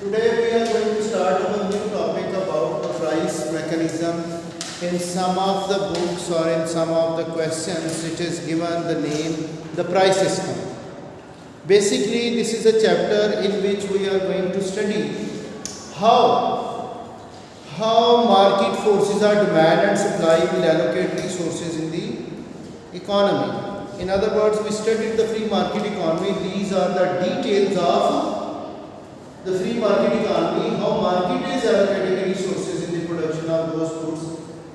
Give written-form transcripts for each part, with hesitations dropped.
Today we are going to start our new topic about the price mechanism. In some of the books or in some of the questions it is given the name the price system. Basically this is a chapter in which we are going to study how market forces are demand and supply will allocate resources in the economy. In other words, we studied the free market economy. These are the details of the free market economy, how market is allocating resources in the production of those goods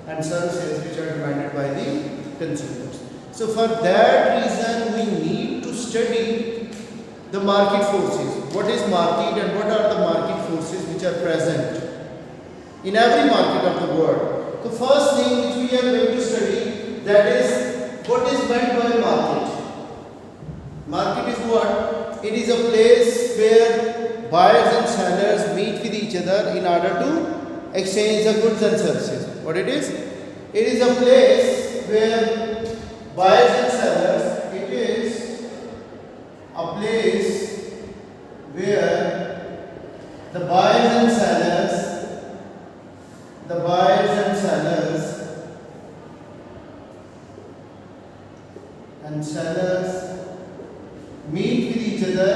and services which are demanded by the consumers. So for that reason we need to study the market forces. What is market and what are the market forces which are present in every market of the world? The first thing which we are going to study, that is what is meant by market. Market is what? It is a place where buyers and sellers meet with each other in order to exchange the goods and services. What it is? It is a place where buyers and sellers, it is a place where the buyers and sellers meet with each other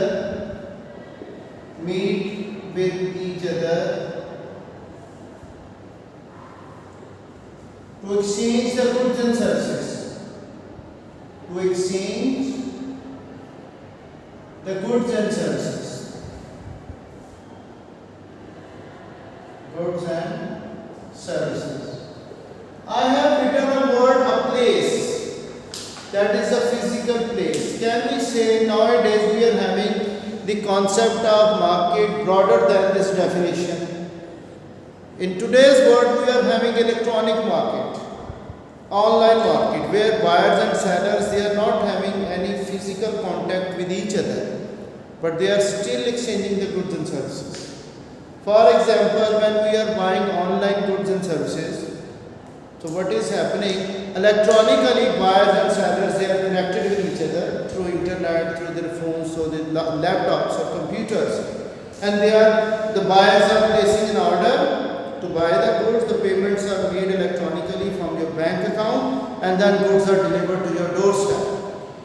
to exchange the goods and services. I have written a word, a place. That is a physical place. Can we say nowadays we are having the concept of market broader than this definition? In today's world we are having electronic market, online market, where buyers and sellers, they are not having any physical contact with each other, but they are still exchanging the goods and services. For example, when we are buying online goods and services, so what is happening? Electronically, buyers and sellers, they are connected with each other through internet, through their phones, so their laptops or computers, and the buyers are placing an order to buy the goods. The payments are made electronically from your bank account, and then goods are delivered to your doorstep.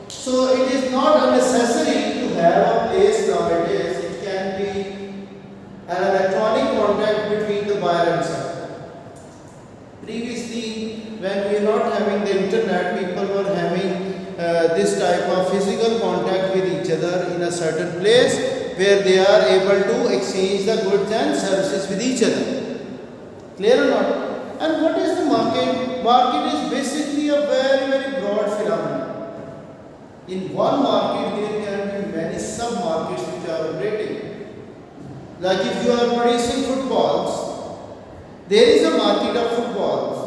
So it is not a necessary to have a place nowadays. It can be an electronic contact between the buyer and seller. Previously, when we were not having the internet, people were having this type of physical contact with each other in a certain place where they are able to exchange the goods and services with each other. Clear or not? And what is the market? Market is basically a very, very broad phenomenon. In one market, there can be many sub-markets which are operating. Like if you are producing footballs, there is a market of footballs.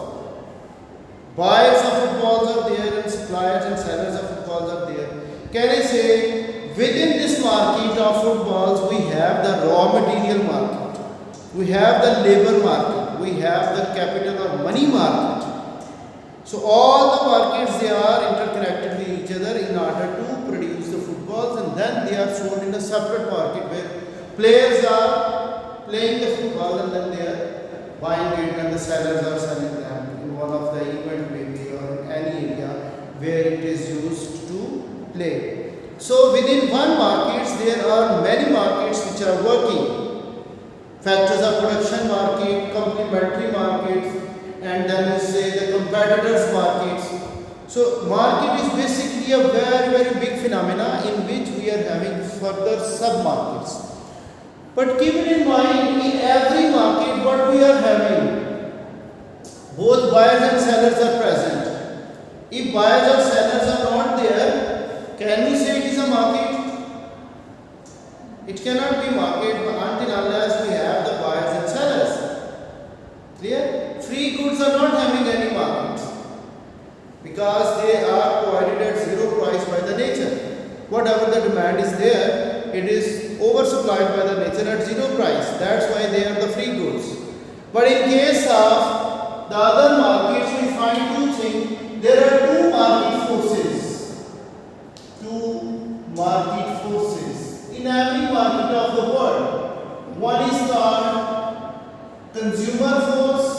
Buyers of footballs are there and suppliers and sellers of footballs are there. Can I say, within this market of footballs, we have the raw material market, we have the labor market, we have the capital or money market. So all the markets, they are interconnected with each other in order to produce the footballs, and then they are sold in a separate market where players are playing the football and then they are buying it and the sellers are selling them in one of the event maybe or in any area where it is used to play. So within one market there are many markets which are working. Factors of production market, complementary markets, and then we say the competitors markets. So market is basically a very, very big phenomena in which we are having further sub-markets. But keep it in mind, in every market what we are having, both buyers and sellers are present. If buyers or sellers are not there, can we say it is a market? It cannot be market until unless we have the buyers and sellers. Clear? Free goods are not having any market because they are provided at zero price by the nature. Whatever the demand is there, it is oversupplied by the nature at zero price. That's why they are the free goods. But in case of the other markets, we find two things. There are two market forces. Two market forces in every market of the world. One is called consumer force.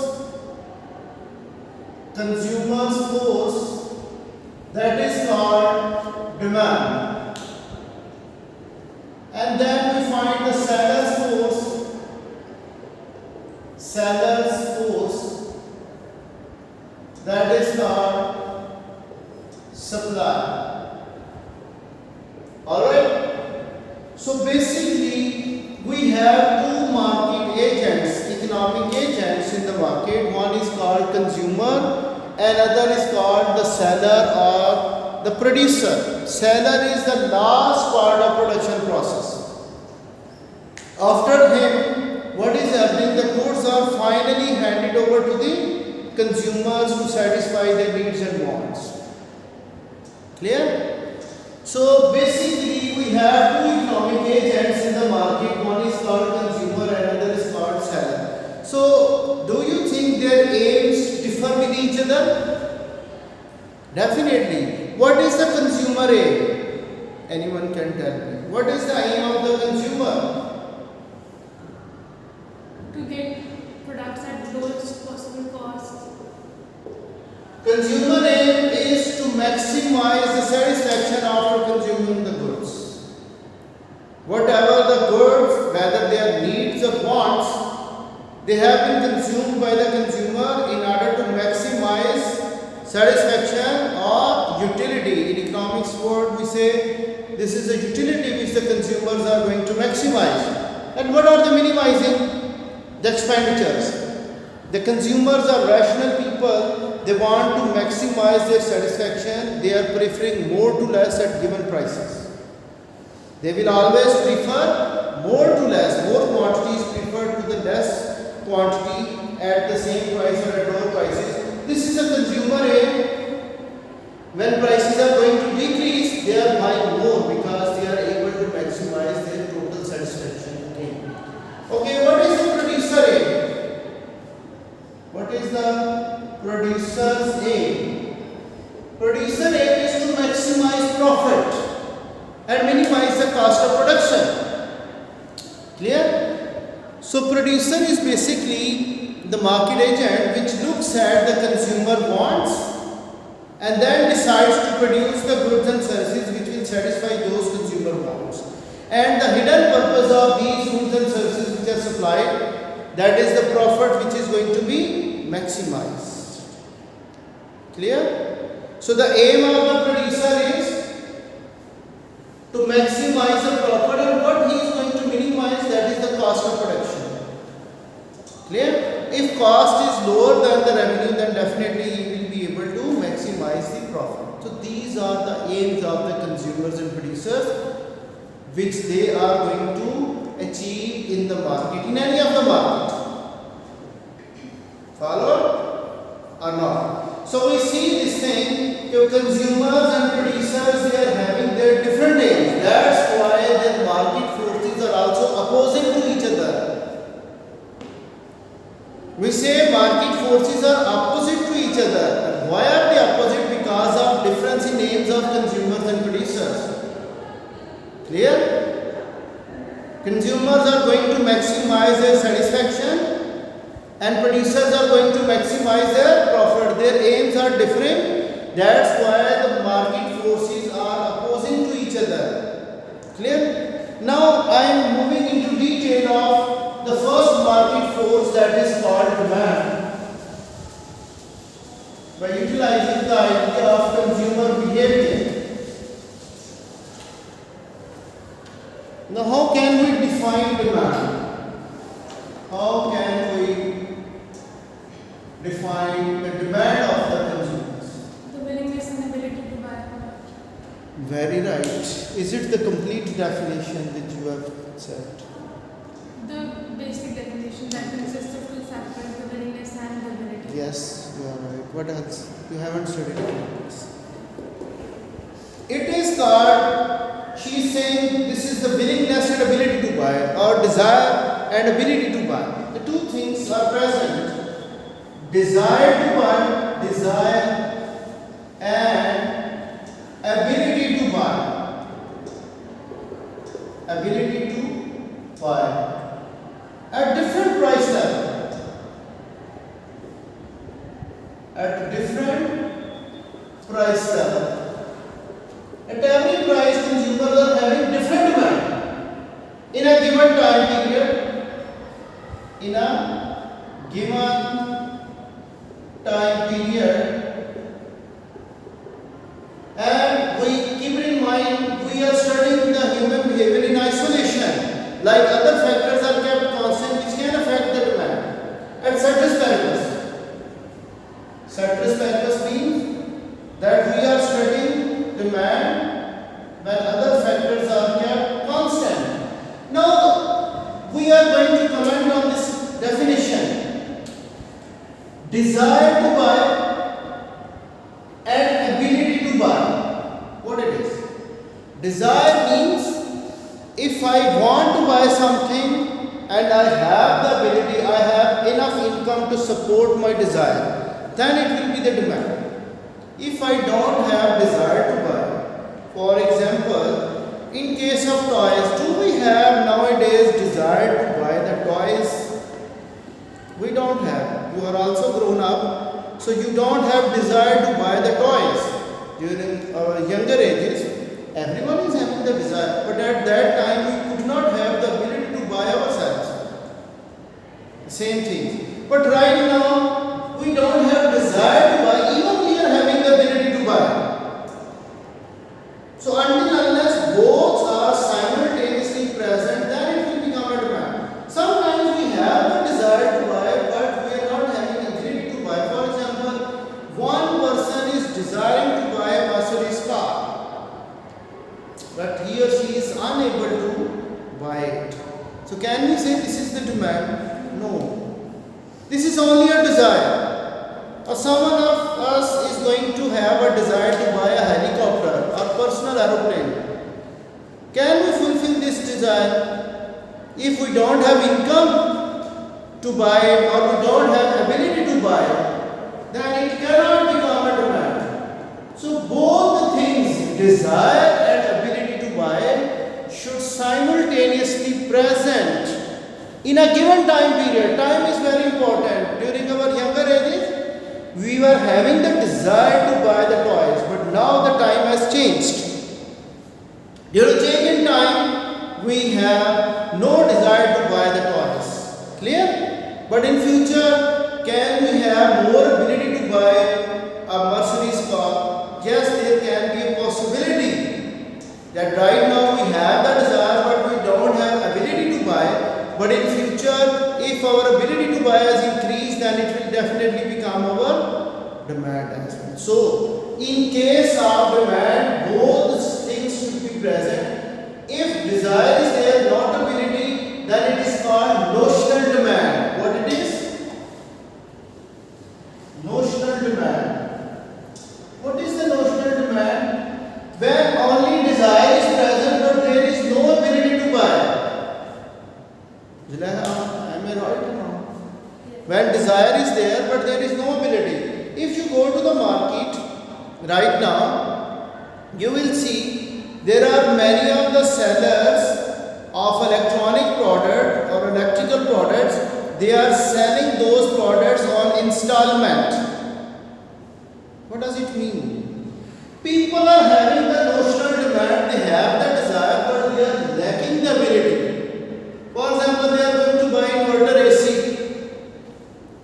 Consumer's force, that is called demand. And then we find the seller's force. Seller's force, that is called supply. Alright? So basically we have two market agents, economic agents in the market. One is called consumer, another is called the seller or the producer. Seller is the last part of production process. After him, what is happening? The goods are finally handed over to the consumers to satisfy their needs and wants. Clear? So basically we have two economic agents in the market. One is called consumer, another is called seller. So do you think their aims differ with each other? Definitely. What is the consumer aim? Anyone can tell me. What is the aim of the consumer? To get products at lowest possible cost. Consumer aim is to maximize the satisfaction after consuming the goods. Whatever the goods, whether they are needs or wants, they have been consumed by the consumer in order to maximize satisfaction or utility. In economics word we say this is a utility which the consumers are going to maximize. And what are they minimizing? The expenditures. The consumers are rational people. They want to maximize their satisfaction. They are preferring more to less at given prices. They will always prefer more to less. More quantity is preferred to the less quantity at the same price or at lower prices. This is a consumer aim. When prices are going to decrease, they are buying more because they are able to maximize their total satisfaction aim. Okay, what is the producer aim? What is the producer's aim? Producer aim is to maximize profit and minimize the cost of production. Clear? So producer is basically the market agent which looks at the consumer wants and then decides to produce the goods and services which will satisfy those consumer wants. And the hidden purpose of these goods and services which are supplied, that is the profit which is going to be maximized. Clear? So the aim of the producer is to maximize the profit, and what he is going to minimize, that is the cost of production. Clear? If cost is lower than the revenue, then definitely he will be able to maximize the profit. So these are the aims of the consumers and producers which they are going to achieve in the market, in any of the market. Follow or not? So we see this thing, your consumers and producers, they are having their different aims. That's why their market forces are also opposing to each other. We say market forces are opposite to each other. Why are they opposite? Because of difference in aims of consumers and producers. Clear? Consumers are going to maximize their satisfaction and producers are going to maximize their profit. Their aims are different. That's why the market forces are opposing to each other. Clear? Now I am moving into detail of the first market force, that is called demand. By utilizing the idea of consumer behavior. Now how can we define demand? How can we define the demand of the consumers? The willingness and ability to buy a product. Very right. Is it the complete definition that you have said? The basic definition that consists of two factors, the willingness and the ability. Yes, you are right. What else? You haven't studied this. It is called, she is saying this is the willingness and ability to buy, or desire and ability to buy. The two things are present. Desire to buy, desire and ability to buy. Ability to buy. at different price level. At different price level. At every price, consumers are having different demand in a given time period. In a given time period, and we keep it in mind, we are studying the human behavior in isolation. Like other factors are kept constant which can affect the demand. At ceteris paribus. Ceteris paribus means that we are studying demand when other factors are kept constant. Now we are going to comment on this definition. Desire to buy and ability to buy. What it is? Desire means if I want to buy something and I have the ability, I have enough income to support my desire, then it will be the demand. If I don't have desire to buy, for example, in case of toys, do we have nowadays desire to buy the toys? We don't have. You are also grown up, so you don't have desire to buy the toys. During our younger ages, everyone is having the desire, but at that time we could not have the ability to buy ourselves. Same thing. But right now, we don't have desire to buy, even we are having the ability to buy. So until unless both are simultaneously present, then it will become a demand. Sometimes we have the desire to buy, but we are not having ability to buy. For example, one person is desiring to buy a Mercedes car, but he or she is unable to buy it. So can we say this is the demand? No. This is only a desire. Or someone of us is going to have a desire to buy a helicopter or personal aeroplane. Can we fulfill this desire? If we don't have income to buy it or we don't have ability to buy it, then it cannot become a demand. So both the things, desire and ability to buy, should simultaneously present in a given time period. Time is very important. During our younger ages, we were having the desire to buy the toys, but now the time has changed. Due to change in time, we have no desire to buy the toys. Clear? But in future, can we have more ability to buy a Mercedes car? Yes, there can be a possibility that right now we have the desire, but we don't have ability to buy. But in future, if our ability to buy has increased, then it will definitely become our demand as well. So, in case of demand, both things should be present. If desire is there, not ability, then it is called notional demand. What it is? Notional demand. What is the notional demand? When only desire is present, but there is no ability to buy. Am I right or not? When desire is there, but there is no ability. If you go to the market right now, you will see there are many of the sellers of electronic product or electrical products. They are selling those products on installment. What does it mean? People are having the notional demand, they have the desire, but they are lacking the ability. For example, they are going to buy inverter AC,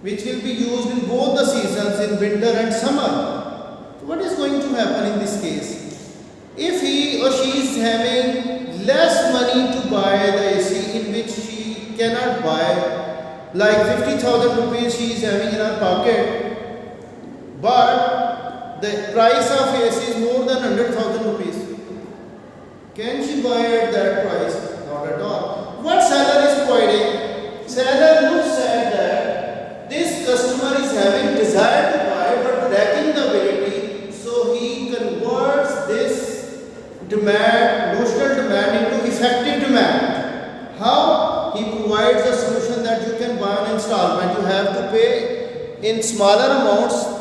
which will be used in both the seasons, in winter and summer. So what is going to happen in this case? If he or she is having less money to buy the AC, in which she cannot buy, like 50,000 rupees she is having in her pocket, but the price of AC is more than 100,000 rupees. Can she buy at that price? Not at all. What seller is providing? Seller looks at that this customer is having desire to buy but lacking the ability, so he converts this demand, notional demand, into effective demand. How? He provides a solution that you can buy on installment. You have to pay in smaller amounts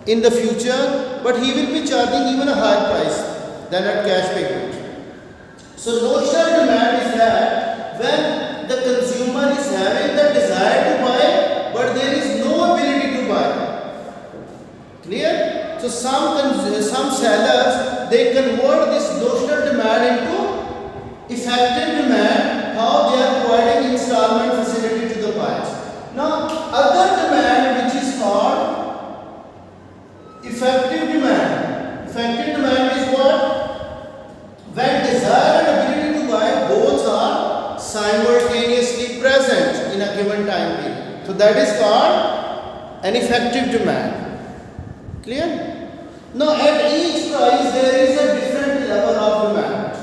in the future, but he will be charging even a higher price than at cash payment. So notional demand is that when the consumer is having the desire to buy, but there is no ability to buy. Clear? So some sellers, they convert this notional demand into effective demand, how they are providing installment facility to the buyers. Now, other demand which is called effective demand. Effective demand is what? When desire and ability to buy both are simultaneously present in a given time period. So that is called an effective demand. Clear? Now at each price there is a different level of demand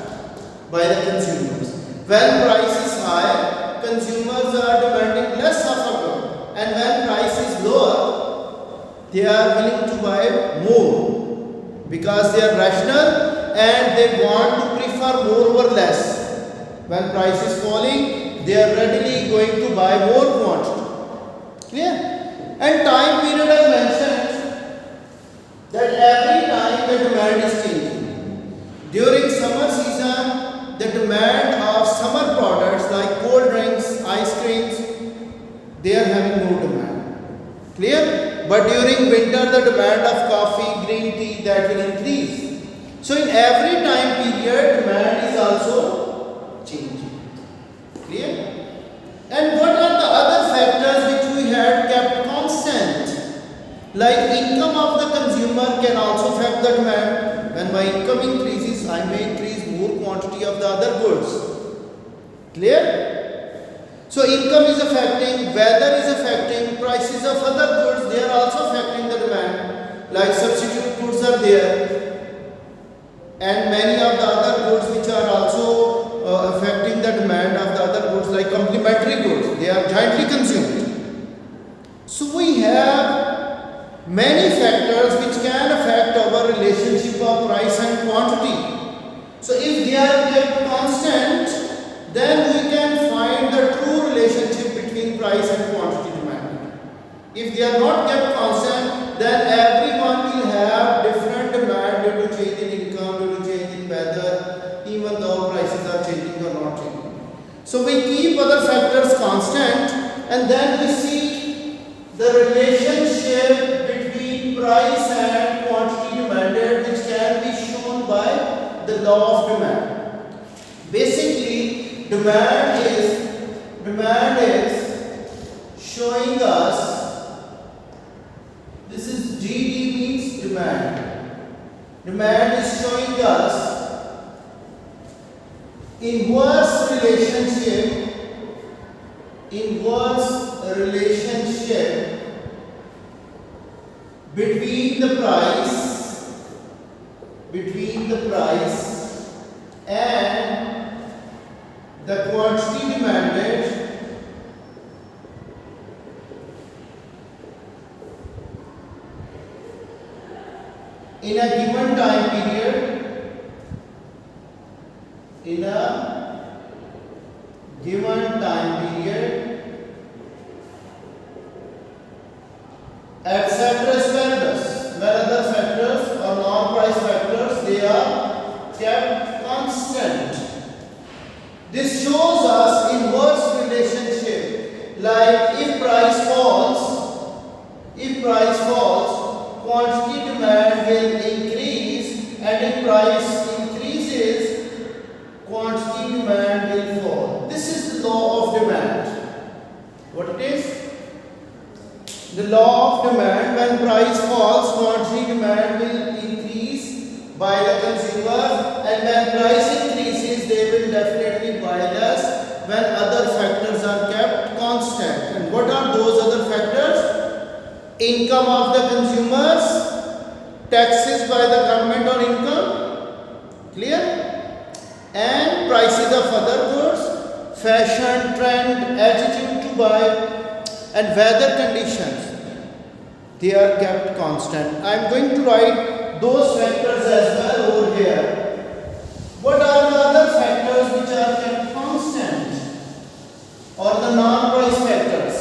by the consumers. When price is high, consumers are demanding less of a good, and when price is lower, they are willing to buy more because they are rational and they want to prefer more over less. When price is falling, they are readily going to buy more quantity. Clear? And time period I mentioned that every time the demand is changing. During summer season, the demand of summer products like cold drinks, ice creams, they are having more demand. Clear? But during winter, the demand of coffee, green tea, that will increase. So in every time period, demand is also changing. Clear? And what are the other factors which we had kept constant? Like income of the consumer can also affect the demand. When my income increases, I may increase more quantity of the other goods. Clear? So income is affecting, weather is affecting, prices of other goods, they are also affecting the demand. Like substitute goods are there, and many of the other goods which are also affecting the demand of the other goods, like complementary goods, they are jointly consumed. So we have many factors which can affect our relationship of price and quantity. So if they are kept constant, then we can find the true relationship between price and quantity demand. If they are not kept constant, then everyone will have different demand due to change in income, due to change in weather, even though prices are changing or not changing. So we keep other factors constant, and then we see the relationship between price and quantity demanded, which can be shown by the law of demand. Basically, demand is showing us, this is GD means demand. Demand is showing us inverse relationship between the price and the quantity demanded in a given time period, at ceteris paribus, where other factors or non-price factors, they are kept constant. This shows us inverse relationship, like if price falls, quantity demand will increase, and if price increases, quantity demand will fall. This is the law of demand. What it is? The law of demand: when price falls, quantity demand will increase by the consumer, and when price increases, they will definitely buy less when other factors are kept constant. And what are those other factors? Income of the consumers, taxes by the government on income, clear? And prices of other goods, fashion, trend, attitude to buy, and weather conditions, they are kept constant. I am going to write those factors as well over here. What are the other factors which are kept constant, or the non-price factors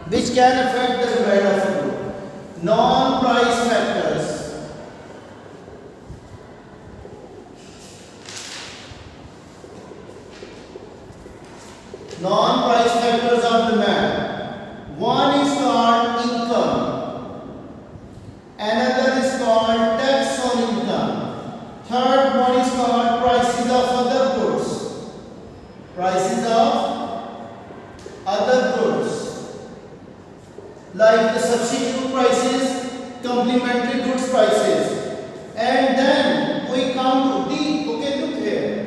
which can affect the demand of a good? Non-price factors. Non-price factors of demand. One is called income. Another is called tax on income. Third one is called prices of other goods. Prices of other goods. Like the substitute prices, complementary goods prices. And then we come to the, okay, look here.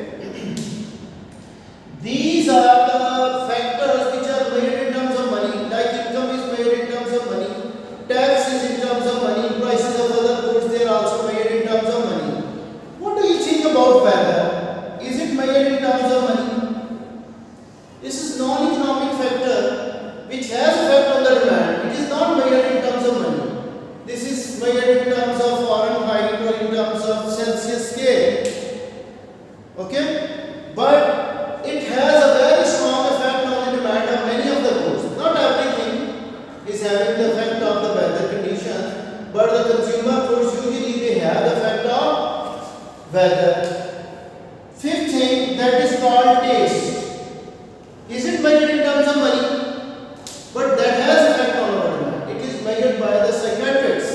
These are the factors which are made in terms of money, like income is made in terms of money, tax is in terms of money, prices of other goods they are also made in terms of money. What do you think about weather? Is it made in terms of money? This is non-economic factor which has effect on the demand. It is not measured in terms of money. This is measured in terms of Fahrenheit or in terms of Celsius scale. Okay? But it has a very strong effect on the demand of many of the goods. Not everything is having the effect of the weather conditions, but the consumer goods usually they have the effect of weather. Fifth thing, that is called taste. Is it measured in terms of money? But that has effect on our demand. It is measured by the psychiatrists.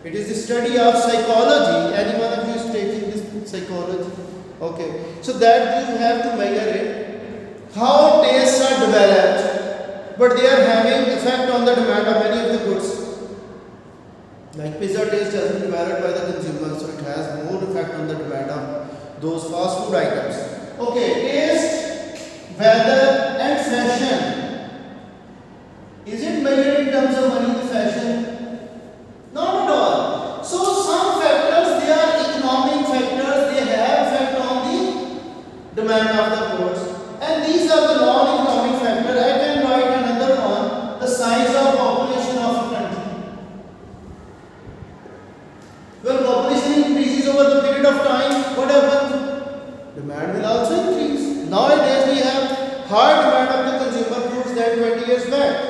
It is the study of psychology. Any one of you is taking this psychology? Okay, so that you have to measure it. How tastes are developed, but they are having effect on the demand of many of the goods. Like pizza taste has been developed by the consumer, so it has more effect on the demand of those fast food items. Okay, taste, weather, and fashion. Is it measured in terms of money, the fashion? Not at all. So some factors, they are economic factors, they have effect on the demand of the goods. And these are the non-economic factors. I can write another one, the size of population of a country. When population increases over the period of time, what happens? Demand will also increase. Nowadays we have high demand of the consumer goods than 20 years back.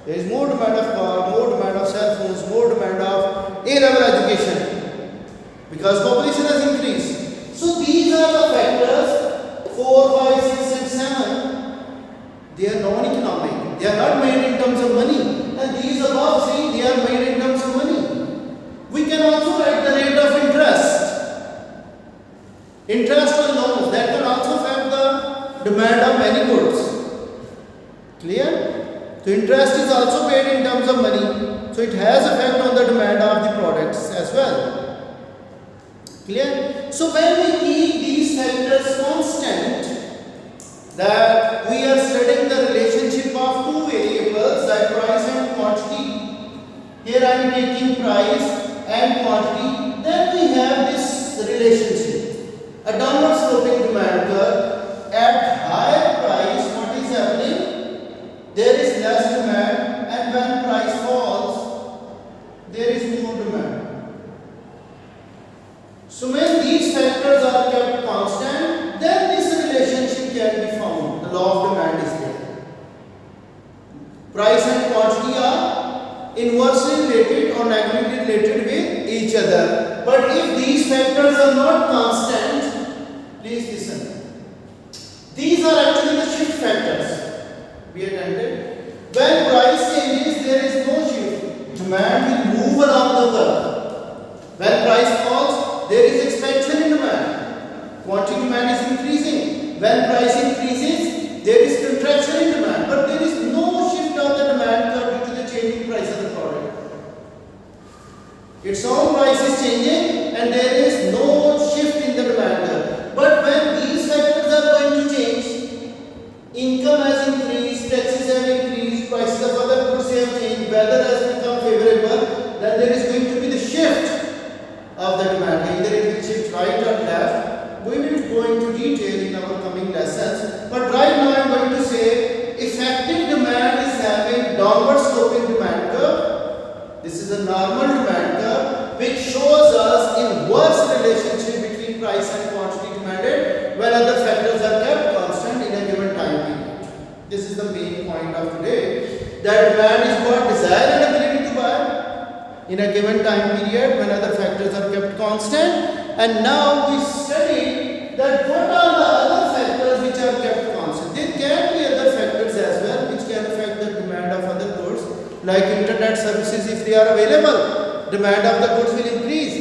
There is more demand of car, more demand of cell phones, more demand of A-level education because population has increased. So these are the factors 4, 5, 6 and 7. They are non-economic. They are not made in terms of money. And these above 3, they are made in terms of money. We can also write the rate of interest. Interest on loans, that can also affect the demand of many goods. Clear? So interest is also paid in terms of money. So it has effect on the demand of the products as well. Clear? So when we keep these factors constant, that we are studying the relationship of two variables, that price and quantity. Here I am taking price and quantity. Then we have this relationship. A downward sloping demand curve. At higher price, what is happening? There is less demand, and when price falls, there is more demand. So when these factors are kept constant, then this relationship can be found. The law of demand is there. Price and quantity are inversely related or negatively related with each other. But if these factors are not constant, please listen. These are actually the shift factors. We attended. When price changes, there is no shift. Demand will move along the curve. When price falls, there is expansion in demand. Quantity demand is increasing. When price increases, there is contraction in demand. But there is no shift of the demand curve due to the changing price of the product. Its own price is changing and there is no shift in the demand curve. But when these factors are going to change, income has increased, taxes have increased, prices of other goods have changed, weather has become favorable, then there is going to be the shift of the demand. Either it will shift right or left. We will go into detail in our coming lessons. But right now I am going to say effective demand is having downward sloping demand curve. This is a normal demand curve which shows us inverse relationship between price and quantity demanded when other factors are kept constant in a given time period. This is the main point of today, that demand is what? Desire and ability to buy in a given time period when other factors are kept constant. And now we study that what are the other factors which are kept constant. There can be other like internet services, if they are available, demand of the goods will increase.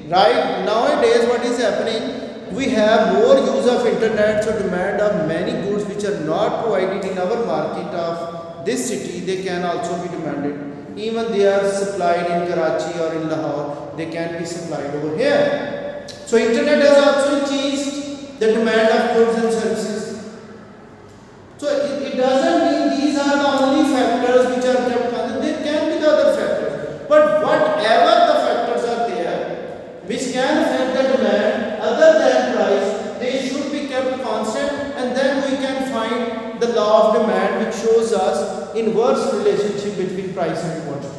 Right nowadays, what is happening? We have more use of internet, so demand of many goods which are not provided in our market of this city, they can also be demanded. Even they are supplied in Karachi or in Lahore, they can be supplied over here. So internet has also changed the demand of goods and services. So it doesn't mean these are the only factors which are kept constant. There can be the other factors. But whatever the factors are there which can affect the demand other than price, they should be kept constant, and then we can find the law of demand which shows us inverse relationship between price and quantity.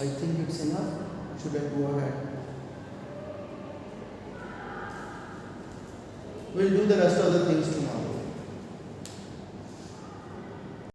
I think it's enough. Should I go ahead? We'll do the rest of the things tomorrow.